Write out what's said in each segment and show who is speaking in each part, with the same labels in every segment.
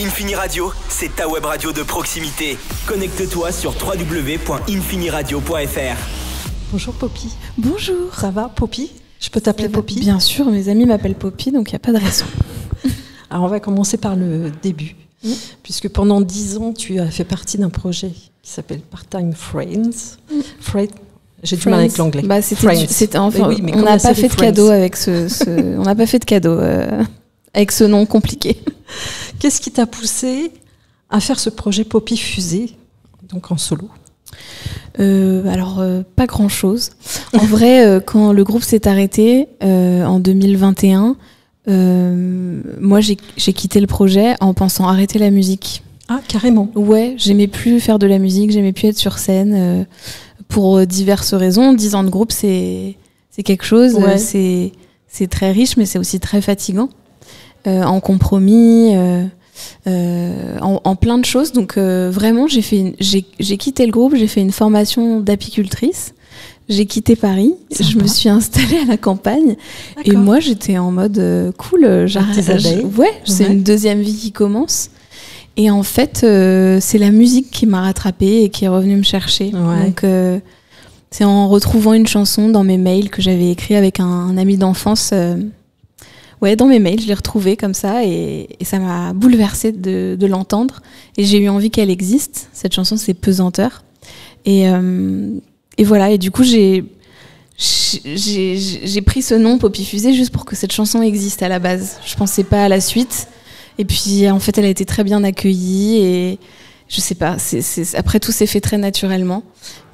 Speaker 1: Infini Radio, c'est ta web radio de proximité. Connecte-toi sur www.infiniradio.fr.
Speaker 2: Bonjour Poppy.
Speaker 3: Bonjour.
Speaker 2: Ça va Poppy? Je peux t'appeler Poppy?
Speaker 3: Bien sûr, mes amis m'appellent Poppy, donc il n'y a pas de raison.
Speaker 2: Alors on va commencer par le début. Puisque pendant 10 ans, tu as fait partie d'un projet qui s'appelle Part-Time Friends. J'ai du mal avec l'anglais.
Speaker 3: Bah, on n'a pas fait de cadeau avec on n'a pas fait de cadeau avec ce nom compliqué.
Speaker 2: Qu'est-ce qui t'a poussé à faire ce projet Poppy Fusée, donc en solo?
Speaker 3: Pas grand-chose. En vrai, quand le groupe s'est arrêté en 2021, moi j'ai quitté le projet en pensant arrêter la musique.
Speaker 2: Ah, carrément.
Speaker 3: Ouais, j'aimais plus faire de la musique, j'aimais plus être sur scène pour diverses raisons. 10 ans de groupe, c'est quelque chose,
Speaker 2: ouais.
Speaker 3: C'est très riche, mais c'est aussi très fatigant. En compromis, en plein de choses. Donc vraiment, j'ai quitté le groupe, j'ai fait une formation d'apicultrice. J'ai quitté Paris,
Speaker 2: Sympa.
Speaker 3: Je me suis installée à la campagne. Et moi, j'étais en mode cool. C'est une deuxième vie qui commence. Et en fait, c'est la musique qui m'a rattrapée et qui est revenue me chercher.
Speaker 2: Ouais.
Speaker 3: Donc, c'est en retrouvant une chanson dans mes mails que j'avais écrit avec un ami d'enfance. Dans mes mails, je l'ai retrouvée comme ça et ça m'a bouleversée de l'entendre. Et j'ai eu envie qu'elle existe. Cette chanson, c'est Pesanteur. Et voilà. Et du coup, j'ai pris ce nom Poppy Fusée juste pour que cette chanson existe à la base. Je pensais pas à la suite. Et puis, en fait, elle a été très bien accueillie et je sais pas, après tout s'est fait très naturellement.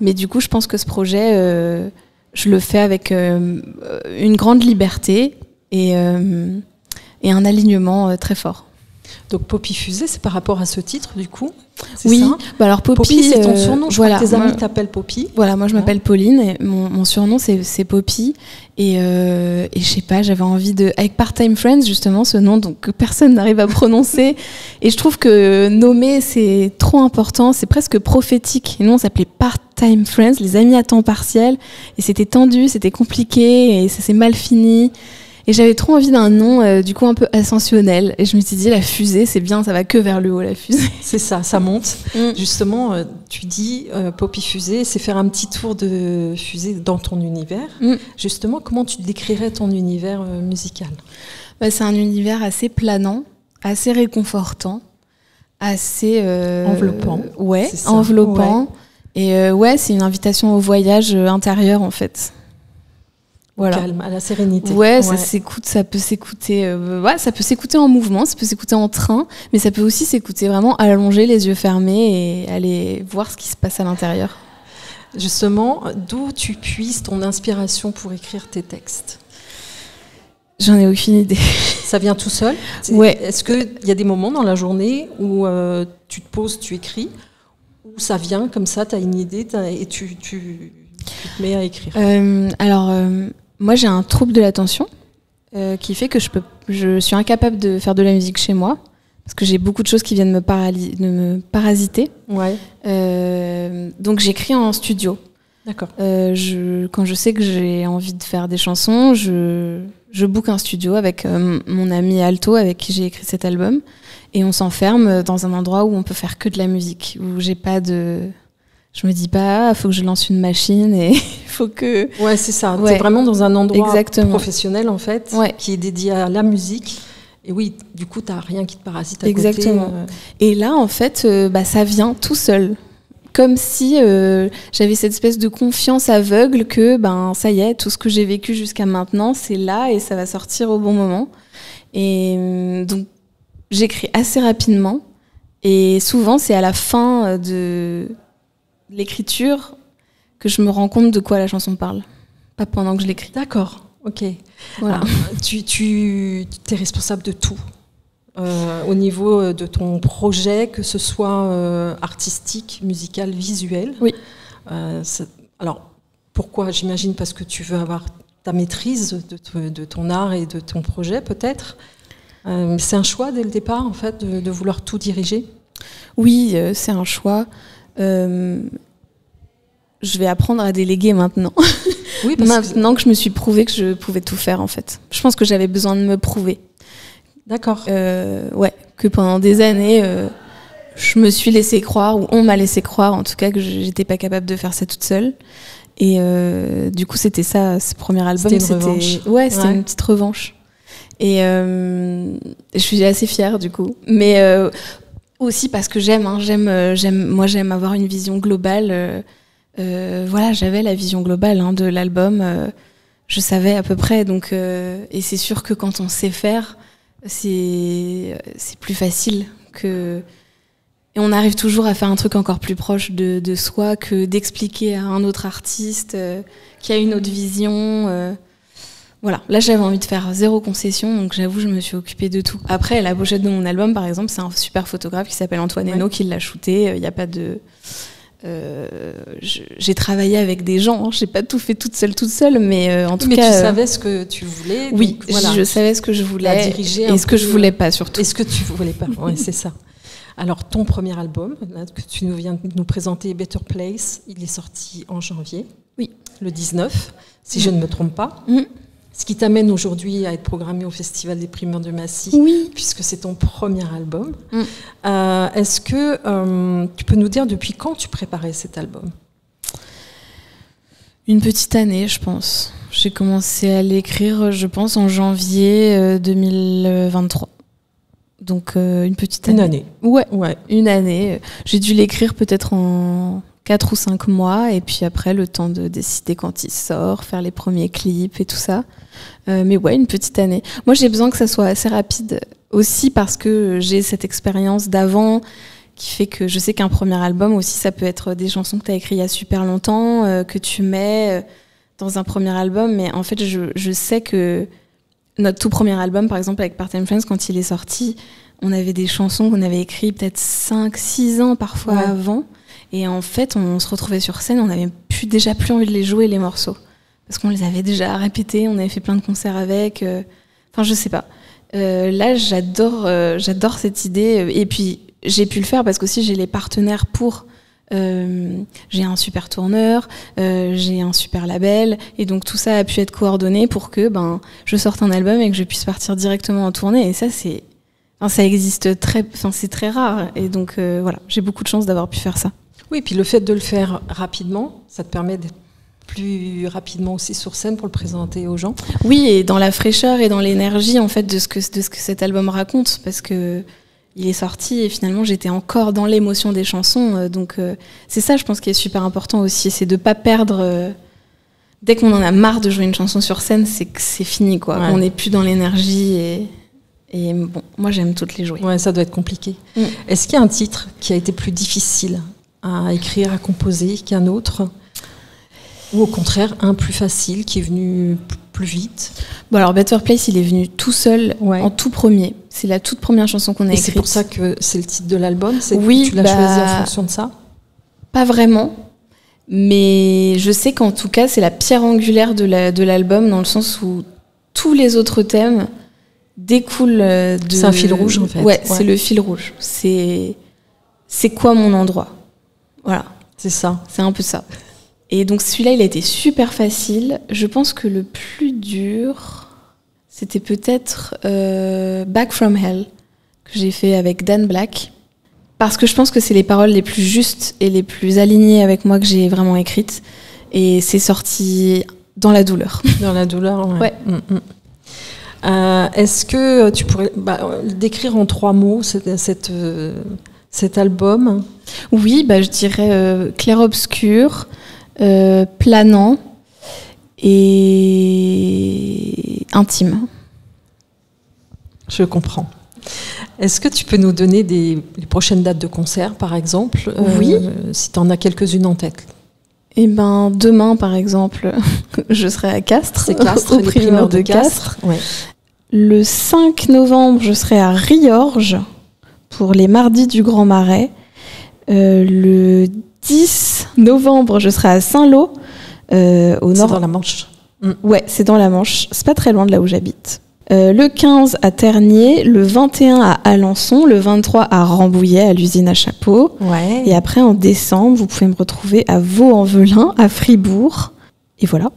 Speaker 3: Mais du coup, je pense que ce projet, je le fais avec une grande liberté et un alignement très fort.
Speaker 2: Donc Poppy Fusée, c'est par rapport à ce titre, du coup?
Speaker 3: Oui,
Speaker 2: ça
Speaker 3: alors Poppy,
Speaker 2: c'est ton surnom, je crois que tes amis
Speaker 3: moi,
Speaker 2: t'appellent Poppy.
Speaker 3: Voilà, moi je m'appelle Pauline, et mon surnom c'est Poppy, et je sais pas, j'avais envie avec Part-Time Friends, justement, ce nom donc, que personne n'arrive à prononcer, et je trouve que nommer c'est trop important, c'est presque prophétique, et nous on s'appelait Part-Time Friends, les amis à temps partiel, et c'était tendu, c'était compliqué, et ça s'est mal fini. Et j'avais trop envie d'un nom, du coup, un peu ascensionnel. Et je me suis dit, la fusée, c'est bien, ça va que vers le haut, la fusée.
Speaker 2: C'est ça monte. Justement, tu dis, Poppy Fusée, c'est faire un petit tour de fusée dans ton univers. Justement, comment tu décrirais ton univers musical?
Speaker 3: C'est un univers assez planant, assez réconfortant, assez...
Speaker 2: enveloppant.
Speaker 3: Ouais, enveloppant. Ouais. Et c'est une invitation au voyage intérieur, en fait. Voilà.
Speaker 2: Calme, à la sérénité.
Speaker 3: Ouais, ça peut s'écouter. Ça peut s'écouter en mouvement, ça peut s'écouter en train, mais ça peut aussi s'écouter vraiment allongé, les yeux fermés, et aller voir ce qui se passe à l'intérieur.
Speaker 2: Justement, d'où tu puises ton inspiration pour écrire tes textes?
Speaker 3: J'en ai aucune idée.
Speaker 2: Ça vient tout seul?
Speaker 3: Ouais.
Speaker 2: Est-ce qu'il y a des moments dans la journée où tu te poses, tu écris, ou ça vient comme ça, tu as une idée et tu te mets à écrire?
Speaker 3: Moi, j'ai un trouble de l'attention qui fait que je suis incapable de faire de la musique chez moi parce que j'ai beaucoup de choses qui viennent me parasiter.
Speaker 2: Ouais.
Speaker 3: Donc, j'écris en studio.
Speaker 2: D'accord.
Speaker 3: Quand je sais que j'ai envie de faire des chansons, je book un studio avec mon ami Alto avec qui j'ai écrit cet album et on s'enferme dans un endroit où on peut faire que de la musique, où j'ai pas de... Je me dis pas, faut que je lance une machine et il faut que...
Speaker 2: Ouais, c'est ça. T'es vraiment dans un endroit professionnel, en fait,
Speaker 3: ouais.
Speaker 2: qui est dédié à la musique. Et oui, du coup, t'as rien qui te parasite à
Speaker 3: Exactement.
Speaker 2: côté.
Speaker 3: Et là, en fait, ça vient tout seul. Comme si j'avais cette espèce de confiance aveugle que, ça y est, tout ce que j'ai vécu jusqu'à maintenant, c'est là et ça va sortir au bon moment. Et donc, j'écris assez rapidement. Et souvent, c'est à la fin de l'écriture que je me rends compte de quoi la chanson parle, pas pendant que je l'écris.
Speaker 2: D'accord, ok.
Speaker 3: Voilà.
Speaker 2: Alors, tu es responsable de tout au niveau de ton projet, que ce soit artistique, musical, visuel.
Speaker 3: Oui.
Speaker 2: Alors, pourquoi? J'imagine parce que tu veux avoir ta maîtrise de ton art et de ton projet, peut-être. C'est un choix dès le départ, en fait, de vouloir tout diriger?
Speaker 3: Oui, c'est un choix. Je vais apprendre à déléguer maintenant.
Speaker 2: Oui,
Speaker 3: maintenant que je me suis prouvé que je pouvais tout faire, en fait. Je pense que j'avais besoin de me prouver.
Speaker 2: D'accord.
Speaker 3: Ouais, que pendant des années, je me suis laissé croire, ou on m'a laissé croire en tout cas, que j'étais pas capable de faire ça toute seule. Et du coup, c'était ça, ce premier album.
Speaker 2: C'était une revanche.
Speaker 3: Ouais, c'était une petite revanche. Et je suis assez fière du coup. Mais aussi parce que j'aime avoir une vision globale. Voilà, j'avais la vision globale de l'album. Je savais à peu près. Donc, et c'est sûr que quand on sait faire, c'est plus facile que... Et on arrive toujours à faire un truc encore plus proche de soi que d'expliquer à un autre artiste qui a une autre vision. Voilà, là j'avais envie de faire 0 concession, donc j'avoue je me suis occupée de tout. Après, la pochette de mon album, par exemple, c'est un super photographe qui s'appelle Antoine Hainaut qui l'a shooté. Il n'y a pas de... j'ai travaillé avec des gens, j'ai pas tout fait toute seule, mais en tout cas...
Speaker 2: Mais tu savais ce que tu voulais.
Speaker 3: Oui,
Speaker 2: donc, voilà.
Speaker 3: Je savais ce que je voulais,
Speaker 2: diriger
Speaker 3: et ce que je voulais pas surtout.
Speaker 2: Et ce que tu voulais pas, ouais, c'est ça. Alors, ton premier album, là, que tu viens de nous présenter, Better Place, il est sorti en janvier, le 19, si je ne me trompe pas. Ce qui t'amène aujourd'hui à être programmé au Festival des Primeurs de Massy, puisque c'est ton premier album. Est-ce que tu peux nous dire depuis quand tu préparais cet album ?
Speaker 3: Une petite année, je pense. J'ai commencé à l'écrire, je pense, en janvier 2023. Donc une petite année.
Speaker 2: Une année.
Speaker 3: Ouais, une année. J'ai dû l'écrire peut-être en 4 ou 5 mois, et puis après le temps de décider quand il sort, faire les premiers clips et tout ça. Mais ouais, une petite année. Moi j'ai besoin que ça soit assez rapide aussi parce que j'ai cette expérience d'avant qui fait que je sais qu'un premier album aussi ça peut être des chansons que tu as écrites il y a super longtemps, que tu mets dans un premier album, mais en fait je sais que notre tout premier album, par exemple, avec Part-Time Friends, quand il est sorti, on avait des chansons qu'on avait écrites peut-être 5-6 ans parfois avant. Et en fait, on se retrouvait sur scène, on n'avait déjà plus envie de les jouer, les morceaux. Parce qu'on les avait déjà répétés, on avait fait plein de concerts avec. Enfin, je sais pas. Là, j'adore cette idée. Et puis, j'ai pu le faire parce qu'aussi, j'ai les partenaires pour... j'ai un super tourneur, j'ai un super label, et donc tout ça a pu être coordonné pour que je sorte un album et que je puisse partir directement en tournée. Et ça, ça existe c'est très rare. Et donc voilà, j'ai beaucoup de chance d'avoir pu faire ça.
Speaker 2: Oui, puis le fait de le faire rapidement, ça te permet d'être plus rapidement aussi sur scène pour le présenter aux gens.
Speaker 3: Oui, et dans la fraîcheur et dans l'énergie en fait de ce que cet album raconte, parce que il est sorti et finalement j'étais encore dans l'émotion des chansons, donc c'est ça je pense qui est super important aussi, c'est de pas perdre dès qu'on en a marre de jouer une chanson sur scène, c'est que c'est fini quoi, qu'on n'est plus dans l'énergie et bon, moi j'aime toutes les jouer.
Speaker 2: Ouais, ça doit être compliqué. Est-ce qu'il y a un titre qui a été plus difficile à écrire, à composer qu'un autre, ou au contraire un plus facile qui est venu plus vite?
Speaker 3: Bon alors Better Place il est venu tout seul en tout premier. C'est la toute première chanson qu'on a écrite.
Speaker 2: Et c'est pour ça que c'est le titre de l'album?
Speaker 3: Oui,
Speaker 2: tu l'as choisi en fonction de ça?
Speaker 3: Pas vraiment, mais je sais qu'en tout cas c'est la pierre angulaire de l'album, dans le sens où tous les autres thèmes découlent de...
Speaker 2: C'est un fil rouge en fait.
Speaker 3: Ouais, c'est le fil rouge. C'est quoi mon endroit? Voilà.
Speaker 2: C'est ça.
Speaker 3: C'est un peu ça. Et donc celui-là, il a été super facile. Je pense que le plus dur, c'était peut-être Back From Hell, que j'ai fait avec Dan Black. Parce que je pense que c'est les paroles les plus justes et les plus alignées avec moi que j'ai vraiment écrites. Et c'est sorti dans la douleur.
Speaker 2: Dans la douleur, ouais. Est-ce que tu pourrais décrire en 3 mots cet album?
Speaker 3: Oui, je dirais clair-obscur, planant et intime.
Speaker 2: Je comprends. Est-ce que tu peux nous donner les prochaines dates de concert, par exemple?
Speaker 3: Oui.
Speaker 2: Si tu en as quelques-unes en tête.
Speaker 3: Eh ben, demain, par exemple, je serai à Castres.
Speaker 2: C'est Castres,
Speaker 3: au Primeur de Castres.
Speaker 2: Ouais.
Speaker 3: Le 5 novembre, je serai à Riorges pour les Mardis du Grand Marais. Le 10 novembre, je serai à Saint-Lô, au nord.
Speaker 2: C'est dans la Manche.
Speaker 3: Ouais, c'est dans la Manche. C'est pas très loin de là où j'habite. Le 15 à Ternier, le 21 à Alençon, le 23 à Rambouillet, à l'usine à chapeau.
Speaker 2: Ouais.
Speaker 3: Et après, en décembre, vous pouvez me retrouver à Vaux-en-Velin, à Fribourg. Et voilà,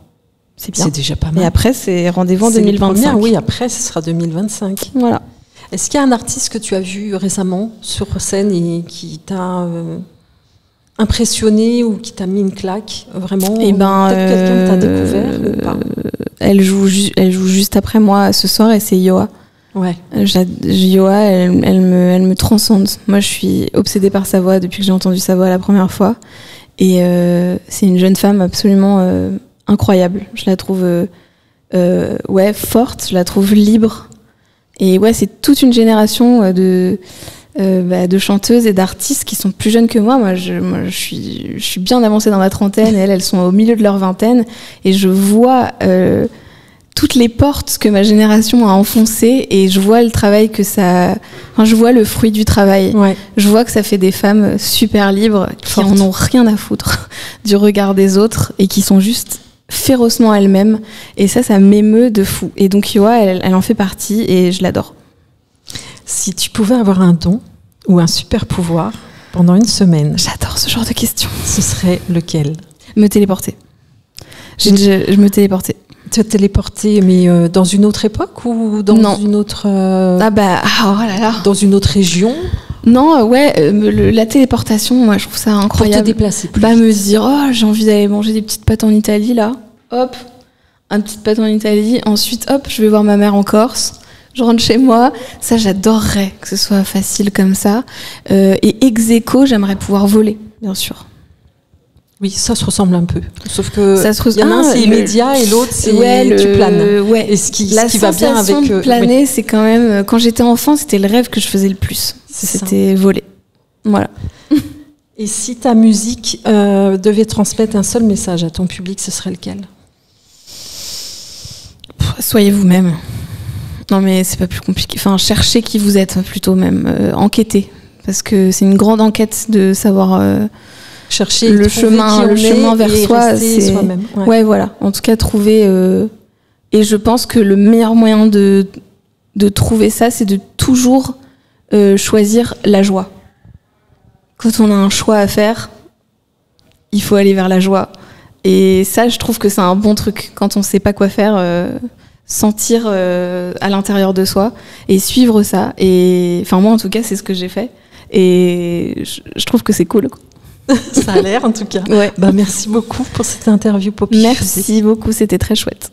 Speaker 3: c'est bien.
Speaker 2: C'est déjà pas mal.
Speaker 3: Et après, c'est rendez-vous en 2025.
Speaker 2: Oui, après, ce sera 2025.
Speaker 3: Voilà.
Speaker 2: Est-ce qu'il y a un artiste que tu as vu récemment sur scène et qui t'a impressionné ou qui t'a mis une claque vraiment?
Speaker 3: Et
Speaker 2: peut-être quelqu'un que t'as découvert ou pas?
Speaker 3: Elle joue juste après moi ce soir et c'est Yoa.
Speaker 2: Ouais.
Speaker 3: Yoa, elle me transcende. Moi, je suis obsédée par sa voix depuis que j'ai entendu sa voix la première fois. Et c'est une jeune femme absolument incroyable. Je la trouve forte, je la trouve libre. Et ouais, c'est toute une génération de chanteuses et d'artistes qui sont plus jeunes que moi. Moi, je suis bien avancée dans ma trentaine. Elles sont au milieu de leur vingtaine. Et je vois toutes les portes que ma génération a enfoncées. Et je vois le travail que ça... Enfin, je vois le fruit du travail. Ouais. Je vois que ça fait des femmes super libres qui en ont rien à foutre du regard des autres et qui sont juste férocement elles-mêmes. Et ça m'émeut de fou. Et donc, Yoa, elle en fait partie et je l'adore.
Speaker 2: Si tu pouvais avoir un don ou un super pouvoir pendant une semaine...
Speaker 3: J'adore ce genre de questions.
Speaker 2: Ce serait lequel?
Speaker 3: Me téléporter. Je me téléportais.
Speaker 2: Tu as téléporté, mais dans une autre époque ou dans une autre...
Speaker 3: oh là là.
Speaker 2: Dans une autre région?
Speaker 3: Non, la téléportation, moi, je trouve ça incroyable.
Speaker 2: Pour te déplacer plus
Speaker 3: me dire, j'ai envie d'aller manger des petites pâtes en Italie, là. Hop, un petit pâte en Italie. Ensuite, hop, je vais voir ma mère en Corse. Je rentre chez moi. Ça, j'adorerais que ce soit facile comme ça. Et ex aequo, j'aimerais pouvoir voler, bien sûr.
Speaker 2: Oui, ça se ressemble un peu. Sauf que
Speaker 3: il
Speaker 2: y en a un, c'est immédiat et l'autre, c'est tu planes. Et ce qui va bien avec...
Speaker 3: de planer, c'est quand même... Quand j'étais enfant, c'était le rêve que je faisais le plus. C'était voler. Voilà.
Speaker 2: Et si ta musique devait transmettre un seul message à ton public, ce serait lequel?
Speaker 3: Soyez vous-même. Non, mais c'est pas plus compliqué. Enfin, cherchez qui vous êtes, plutôt même. Enquêtez. Parce que c'est une grande enquête de savoir...
Speaker 2: chercher
Speaker 3: le chemin vers soi, c'est
Speaker 2: soi-même.
Speaker 3: Ouais, voilà. En tout cas, trouver. Et je pense que le meilleur moyen de trouver ça, c'est de toujours choisir la joie. Quand on a un choix à faire, il faut aller vers la joie. Et ça, je trouve que c'est un bon truc. Quand on ne sait pas quoi faire, sentir à l'intérieur de soi et suivre ça. Et enfin, moi, en tout cas, c'est ce que j'ai fait. Et je trouve que c'est cool, quoi.
Speaker 2: Ça a l'air en tout cas.
Speaker 3: Ouais.
Speaker 2: Merci beaucoup pour cette interview, Poppy.
Speaker 3: Merci beaucoup, c'était très chouette.